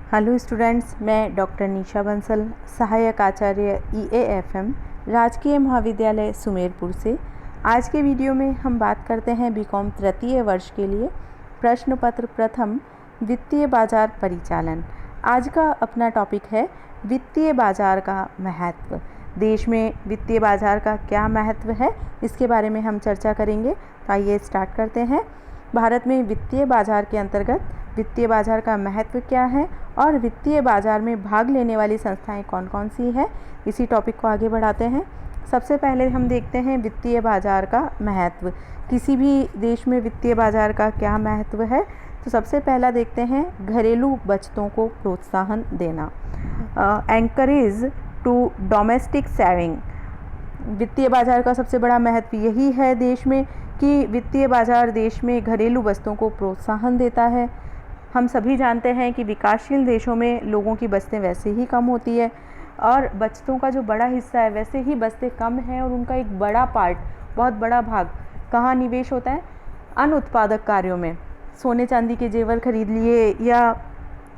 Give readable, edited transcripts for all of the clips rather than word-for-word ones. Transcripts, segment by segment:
Hello students, मैं doctor निशा बंसल, सहायक आचार्य EAFM राजकीय महाविद्यालय सुमेरपुर से। आज के वीडियो में हम बात करते हैं बीकॉम तृतीय वर्ष के लिए प्रश्न पत्र प्रथम वित्तीय बाजार परिचालन। आज का अपना टॉपिक है वित्तीय बाजार का महत्व। देश में वित्तीय बाजार का क्या महत्व है, इसके बारे में हम चर्चा करेंगे। तो आइए स्टार्ट करते हैं। भारत में वित्तीय बाजार के अंतर्गत वित्तीय बाजार का महत्व क्या है और वित्तीय बाजार में भाग लेने वाली संस्थाएं कौन कौन सी है, इसी टॉपिक को आगे बढ़ाते हैं। सबसे पहले हम देखते हैं वित्तीय बाजार का महत्व। किसी भी देश में वित्तीय बाजार का क्या महत्व है, तो सबसे पहला देखते हैं घरेलू बचतों को प्रोत्साहन देना, एंकरेज टू डोमेस्टिक सेविंग। वित्तीय बाजार का सबसे बड़ा महत्व यही है देश में कि वित्तीय बाजार देश में घरेलू बचतों को प्रोत्साहन देता है। हम सभी जानते हैं कि विकासशील देशों में लोगों की बचतें वैसे ही कम होती है और बचतों का जो बड़ा हिस्सा है वैसे ही बचतें कम हैं और उनका एक बड़ा पार्ट, बहुत बड़ा भाग कहाँ निवेश होता है? अनुत्पादक कार्यों में। सोने चांदी के जेवर खरीद लिए या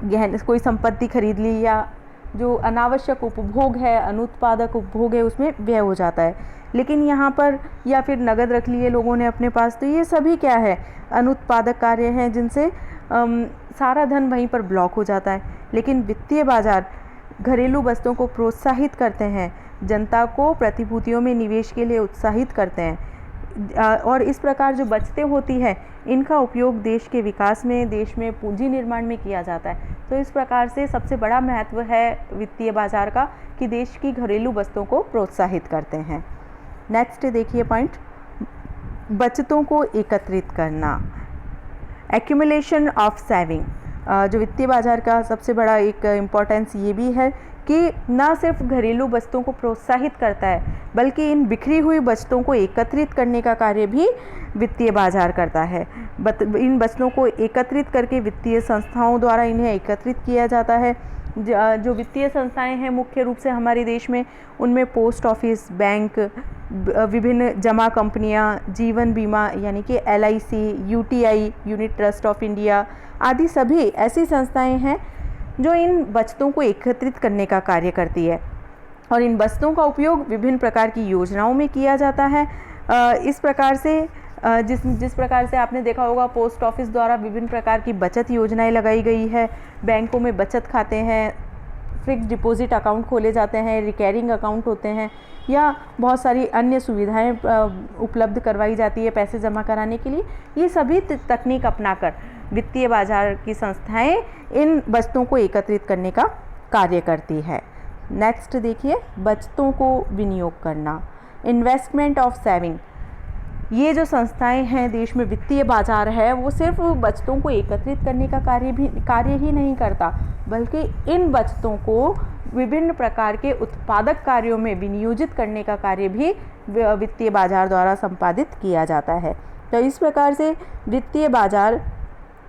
गहने कोई संपत्ति खरीद ली या जो अनावश्यक उपभोग है, अनुत्पादक उपभोग है, उसमें व्यय हो जाता है। लेकिन यहाँ पर या फिर नगद रख लिए लोगों ने अपने पास, तो ये सभी क्या है? अनुत्पादक कार्य हैं जिनसे सारा धन वहीं पर ब्लॉक हो जाता है। लेकिन वित्तीय बाजार घरेलू बचतों को प्रोत्साहित करते हैं, जनता को प्रतिभूतियों में निवेश के लिए उत्साहित करते हैं और इस प्रकार जो बचतें होती है इनका उपयोग देश के विकास में, देश में पूंजी निर्माण में किया जाता है। तो इस प्रकार से सबसे बड़ा महत्व है वित्तीय बाजार का कि देश की घरेलू बचतों को प्रोत्साहित करते हैं। नेक्स्ट देखिए पॉइंट, बचतों को एकत्रित करना, एक्यूमुलेशन ऑफ सेविंग। जो वित्तीय बाजार का सबसे बड़ा एक इम्पोर्टेंस ये भी है कि न सिर्फ घरेलू बचतों को प्रोत्साहित करता है बल्कि इन बिखरी हुई बचतों को एकत्रित करने का कार्य भी वित्तीय बाजार करता है। इन बचतों को एकत्रित करके वित्तीय संस्थाओं द्वारा इन्हें एकत्रित किया जाता है। जो वित्तीय संस्थाएं हैं मुख्य रूप से हमारे देश में, उनमें पोस्ट ऑफिस, बैंक, विभिन्न जमा कंपनियां, जीवन बीमा यानी कि LIC, UTI unit trust of India आदि सभी ऐसी संस्थाएं हैं जो इन बचतों को एकत्रित करने का कार्य करती है और इन बचतों का उपयोग विभिन्न प्रकार की योजनाओं में किया जाता है। इस प्रकार से जिस प्रकार से आपने देखा होगा पोस्ट ऑफिस द्वारा विभिन्न प्रकार की बचत योजनाएं लगाई गई है, बैंकों में बचत खाते हैं, फिक्स डिपॉजिट अकाउंट खोले जाते हैं, रिकरिंग अकाउंट होते हैं या बहुत सारी अन्य सुविधाएं उपलब्ध करवाई जाती है पैसे जमा कराने के लिए। ये सभी तकनीक अपनाकर वित्तीय बाजार की संस्थाएं इन बचतों को एकत्रित करने का कार्य करती है। नेक्स्ट देखिए, बचतों को विनियोग करना, इन्वेस्टमेंट ऑफ सेविंग। ये जो संस्थाएं हैं देश में, वित्तीय बाजार है, वो सिर्फ बचतों को एकत्रित करने का कार्य ही नहीं करता बल्कि इन बचतों को विभिन्न प्रकार के उत्पादक कार्यों में विनियोजित करने का कार्य भी वित्तीय बाजार द्वारा संपादित किया जाता है। तो इस प्रकार से वित्तीय बाजार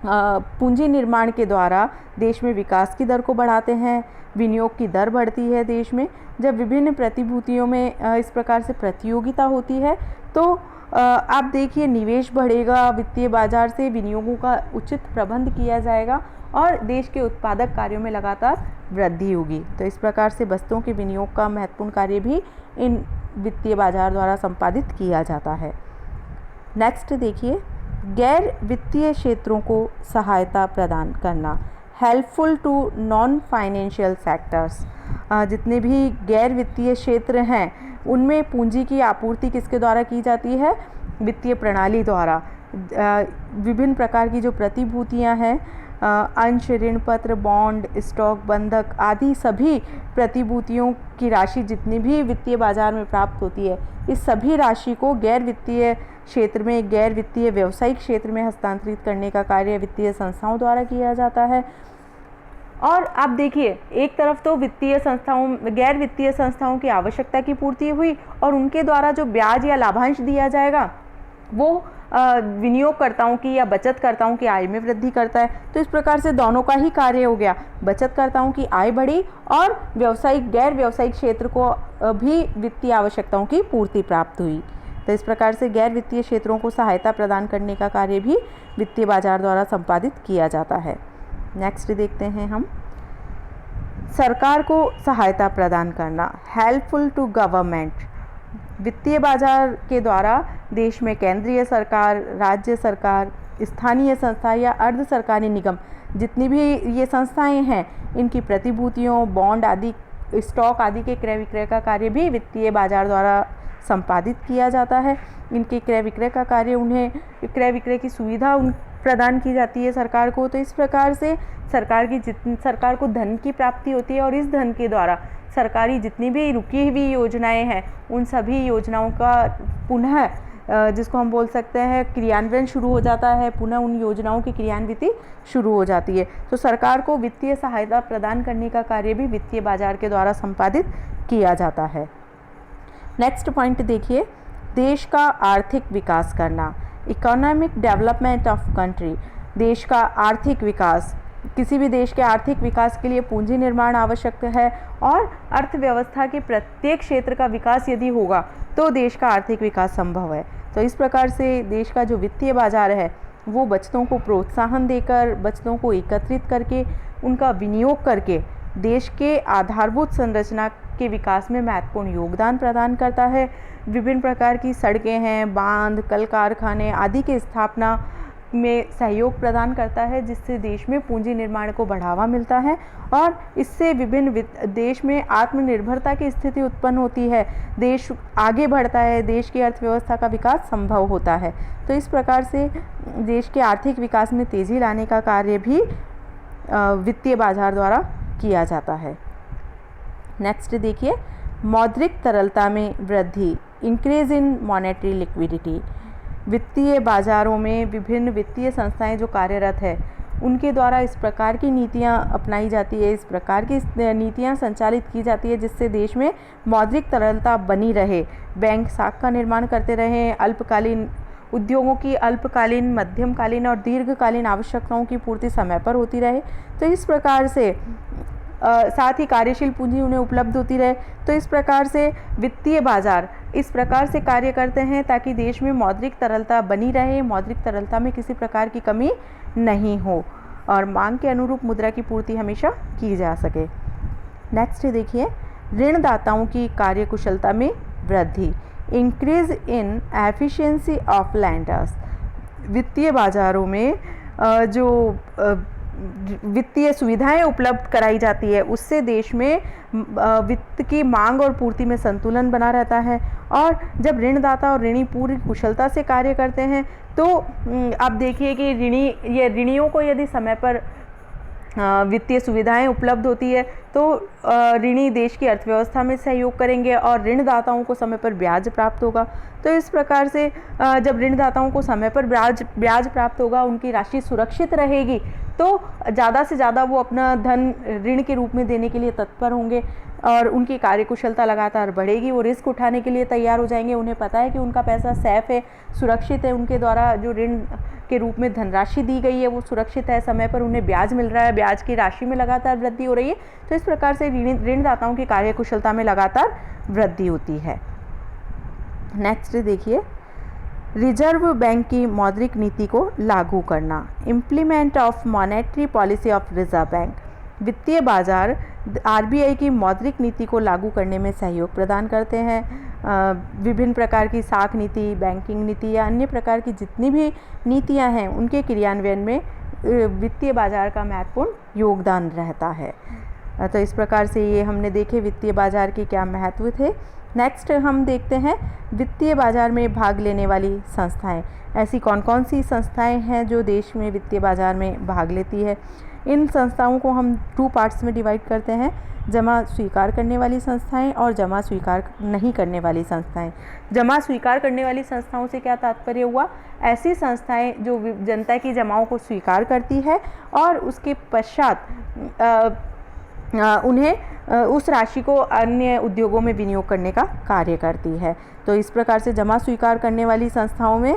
पूंजी निर्माण के द्वारा देश में विकास की दर को बढ़ाते हैं, विनियोग की दर बढ़ती है देश में। जब विभिन्न प्रतिभूतियों में इस प्रकार से प्रतियोगिता होती है तो आप देखिए निवेश बढ़ेगा, वित्तीय बाजार से विनियोगों का उचित प्रबंध किया जाएगा और देश के उत्पादक कार्यों में लगातार वृद्धि होगी। तो इस प्रकार से बचतों के विनियोग का महत्वपूर्ण कार्य भी इन वित्तीय बाजार द्वारा संपादित किया जाता है। नेक्स्ट देखिए, गैर वित्तीय क्षेत्रों को सहायता प्रदान करना, helpful to non financial sectors. जितने भी गैर वित्तीय क्षेत्र हैं उनमें पूंजी की आपूर्ति किसके द्वारा की जाती है? वित्तीय प्रणाली द्वारा। विभिन्न प्रकार की जो प्रतिभूतियां हैं, अंश, ऋण पत्र, बॉन्ड, स्टॉक, बंधक आदि सभी प्रतिभूतियों की राशि जितनी भी वित्तीय बाजार में प्राप्त होती है, इस सभी राशि को गैर वित्तीय क्षेत्र में, गैर वित्तीय व्यवसायिक क्षेत्र में हस्तांतरित करने का कार्य वित्तीय संस्थाओं द्वारा किया जाता है। और आप देखिए, एक तरफ तो गैर वित्तीय संस्थाओं की आवश्यकता की पूर्ति हुई और उनके द्वारा जो ब्याज या लाभांश दिया जाएगा वो विनियोगकर्ताओं की या बचतकर्ताओं की आय में वृद्धि करता है। तो इस प्रकार से दोनों का ही कार्य हो गया, बचतकर्ताओं की आय बढ़ी और गैर व्यावसायिक क्षेत्र को भी वित्तीय आवश्यकताओं की पूर्ति प्राप्त हुई। तो इस प्रकार से गैर वित्तीय क्षेत्रों को सहायता प्रदान करने का कार्य भी वित्तीय बाजार द्वारा संपादित किया जाता है। नेक्स्ट देखते हैं हम, सरकार को सहायता प्रदान करना, हेल्पफुल टू गवर्नमेंट। वित्तीय बाजार के द्वारा देश में केंद्रीय सरकार, राज्य सरकार, स्थानीय संस्था या अर्ध सरकारी निगम जितनी भी ये संस्थाएं हैं, इनकी प्रतिभूतियों, बॉन्ड आदि, स्टॉक आदि के क्रय विक्रय का कार्य भी वित्तीय बाजार द्वारा संपादित किया जाता है। इनके क्रय विक्रय का कार्य, उन्हें क्रय विक्रय की सुविधा प्रदान की जाती है सरकार को। तो इस प्रकार से सरकार को धन की प्राप्ति होती है और इस धन के द्वारा सरकारी जितनी भी रुकी हुई योजनाएं हैं, उन सभी योजनाओं का पुनः जिसको हम बोल सकते हैं क्रियान्वयन शुरू हो जाता है, पुनः उन योजनाओं की क्रियान्विति शुरू हो जाती है। तो सरकार को वित्तीय सहायता प्रदान करने का कार्य भी वित्तीय बाजार के द्वारा संपादित किया जाता है। नेक्स्ट पॉइंट देखिए, देश का आर्थिक विकास करना, इकोनॉमिक डेवलपमेंट ऑफ कंट्री। देश का आर्थिक विकास, किसी भी देश के आर्थिक विकास के लिए पूंजी निर्माण आवश्यक है और अर्थव्यवस्था के प्रत्येक क्षेत्र का विकास यदि होगा तो देश का आर्थिक विकास संभव है। तो इस प्रकार से देश का जो वित्तीय बाजार है वो बचतों को प्रोत्साहन देकर, बचतों को एकत्रित करके, उनका विनियोग करके देश के आधारभूत संरचना के विकास में महत्वपूर्ण योगदान प्रदान करता है। विभिन्न प्रकार की सड़कें हैं, बांध, कल कारखाने आदि की स्थापना में सहयोग प्रदान करता है, जिससे देश में पूंजी निर्माण को बढ़ावा मिलता है और इससे विभिन्न देश में आत्मनिर्भरता की स्थिति उत्पन्न होती है, देश आगे बढ़ता है, देश की अर्थव्यवस्था का विकास संभव होता है। तो इस प्रकार से देश के आर्थिक विकास में तेज़ी लाने का कार्य भी वित्तीय बाजार द्वारा किया जाता है। नेक्स्ट देखिए, मौद्रिक तरलता में वृद्धि, इंक्रीज इन मॉनेटरी लिक्विडिटी। वित्तीय बाजारों में विभिन्न वित्तीय संस्थाएं जो कार्यरत है, उनके द्वारा इस प्रकार की नीतियां अपनाई जाती है, इस प्रकार की नीतियां संचालित की जाती है जिससे देश में मौद्रिक तरलता बनी रहे, बैंक साख का निर्माण करते रहें, अल्पकालीन उद्योगों की अल्पकालीन, मध्यमकालीन और दीर्घकालीन आवश्यकताओं की पूर्ति समय पर होती रहे। तो इस प्रकार से साथ ही कार्यशील पूंजी उन्हें उपलब्ध होती रहे। तो इस प्रकार से वित्तीय बाजार इस प्रकार से कार्य करते हैं ताकि देश में मौद्रिक तरलता बनी रहे, मौद्रिक तरलता में किसी प्रकार की कमी नहीं हो और मांग के अनुरूप मुद्रा की पूर्ति हमेशा की जा सके। नेक्स्ट देखिए, ऋणदाताओं की कार्यकुशलता में वृद्धि, increase in efficiency of lenders. वित्तीय बाजारों में जो वित्तीय सुविधाएं उपलब्ध कराई जाती है, उससे देश में वित्त की मांग और पूर्ति में संतुलन बना रहता है और जब ऋणदाता और ऋणी पूरी कुशलता से कार्य करते हैं तो आप देखिए कि ऋणियों को यदि समय पर वित्तीय सुविधाएं उपलब्ध होती है तो ऋणी देश की अर्थव्यवस्था में सहयोग करेंगे और ऋणदाताओं को समय पर ब्याज प्राप्त होगा। तो इस प्रकार से जब ऋणदाताओं को समय पर ब्याज प्राप्त होगा, उनकी राशि सुरक्षित रहेगी, तो ज़्यादा से ज़्यादा वो अपना धन ऋण के रूप में देने के लिए तत्पर होंगे और उनकी कार्यकुशलता लगातार बढ़ेगी। वो रिस्क उठाने के लिए तैयार हो जाएंगे। उन्हें पता है कि उनका पैसा सेफ है, सुरक्षित है, उनके द्वारा जो ऋण के रूप में धनराशि दी गई है वो सुरक्षित है, समय पर उन्हें ब्याज मिल रहा है, ब्याज की राशि में लगातार वृद्धि हो रही है। तो इस प्रकार से ऋणदाताओं की कार्यकुशलता में लगातार वृद्धि होती है। नेक्स्ट देखिए, रिजर्व बैंक की मौद्रिक नीति को लागू करना, implement of monetary policy of reserve bank. वित्तीय बाजार आरबीआई की मौद्रिक नीति को लागू करने में सहयोग प्रदान करते हैं। विभिन्न प्रकार की साख नीति, बैंकिंग नीति या अन्य प्रकार की जितनी भी नीतियां हैं, उनके क्रियान्वयन में वित्तीय बाजार का महत्वपूर्ण योगदान रहता है। तो इस प्रकार से ये हमने देखे वित्तीय बाजार के क्या महत्व थे। नेक्स्ट हम देखते हैं वित्तीय बाजार में भाग लेने वाली संस्थाएं। ऐसी कौन कौन सी संस्थाएं हैं जो देश में वित्तीय बाजार में भाग लेती है। इन संस्थाओं को हम 2 पार्ट्स में डिवाइड करते हैं, जमा स्वीकार करने वाली संस्थाएं और जमा स्वीकार नहीं करने वाली संस्थाएं। जमा स्वीकार करने वाली संस्थाओं से क्या तात्पर्य हुआ? ऐसी संस्थाएं जो जनता की जमाओं को स्वीकार करती है और उसके पश्चात उन्हें उस राशि को अन्य उद्योगों में विनियोग करने का कार्य करती है। तो इस प्रकार से जमा स्वीकार करने वाली संस्थाओं में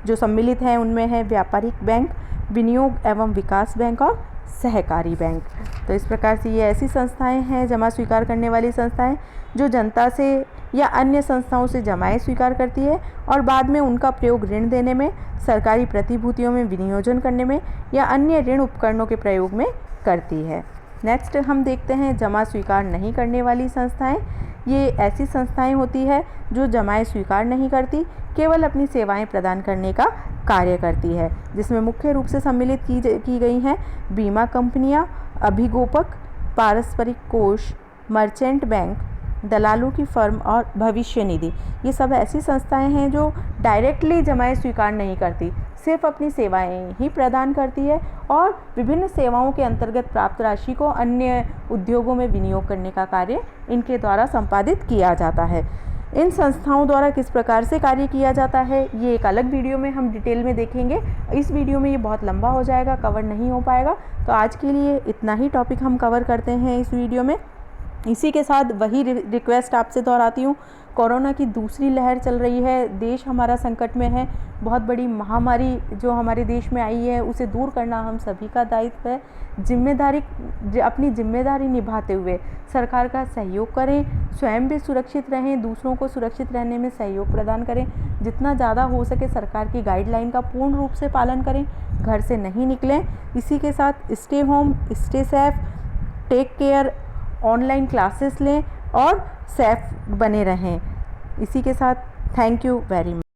जो सम्मिलित हैं उनमें है व्यापारिक बैंक, विनियोग एवं विकास बैंक और सहकारी बैंक। तो इस प्रकार से ये ऐसी संस्थाएं हैं, जमा स्वीकार करने वाली संस्थाएं, जो जनता से या अन्य संस्थाओं से जमाएं स्वीकार करती है और बाद में उनका प्रयोग ऋण देने में, सरकारी प्रतिभूतियों में विनियोजन करने में या अन्य ऋण उपकरणों के प्रयोग में करती है। नेक्स्ट हम देखते हैं जमा स्वीकार नहीं करने वाली संस्थाएं। ये ऐसी संस्थाएं होती है जो जमाएं स्वीकार नहीं करती, केवल अपनी सेवाएं प्रदान करने का कार्य करती है, जिसमें मुख्य रूप से सम्मिलित की गई हैं बीमा कंपनियां, अभिगोपक, पारस्परिक कोष, मर्चेंट बैंक, दलालों की फर्म और भविष्य निधि। ये सब ऐसी संस्थाएं हैं जो डायरेक्टली जमाएं स्वीकार नहीं करती, सिर्फ अपनी सेवाएं ही प्रदान करती है और विभिन्न सेवाओं के अंतर्गत प्राप्त राशि को अन्य उद्योगों में विनियोग करने का कार्य इनके द्वारा संपादित किया जाता है। इन संस्थाओं द्वारा किस प्रकार से कार्य किया जाता है ये एक अलग वीडियो में हम डिटेल में देखेंगे। इस वीडियो में ये बहुत लंबा हो जाएगा, कवर नहीं हो पाएगा, तो आज के लिए इतना ही टॉपिक हम कवर करते हैं इस वीडियो में। इसी के साथ वही रिक्वेस्ट आपसे दोहराती हूँ, कोरोना की दूसरी लहर चल रही है, देश हमारा संकट में है, बहुत बड़ी महामारी जो हमारे देश में आई है उसे दूर करना हम सभी का दायित्व है। अपनी जिम्मेदारी निभाते हुए सरकार का सहयोग करें, स्वयं भी सुरक्षित रहें, दूसरों को सुरक्षित रहने में सहयोग प्रदान करें। जितना ज़्यादा हो सके सरकार की गाइडलाइन का पूर्ण रूप से पालन करें, घर से नहीं निकलें। इसी के साथ stay home, stay safe, take care, online classes लें और सेफ बने रहें। इसी के साथ थैंक यू वेरी मच।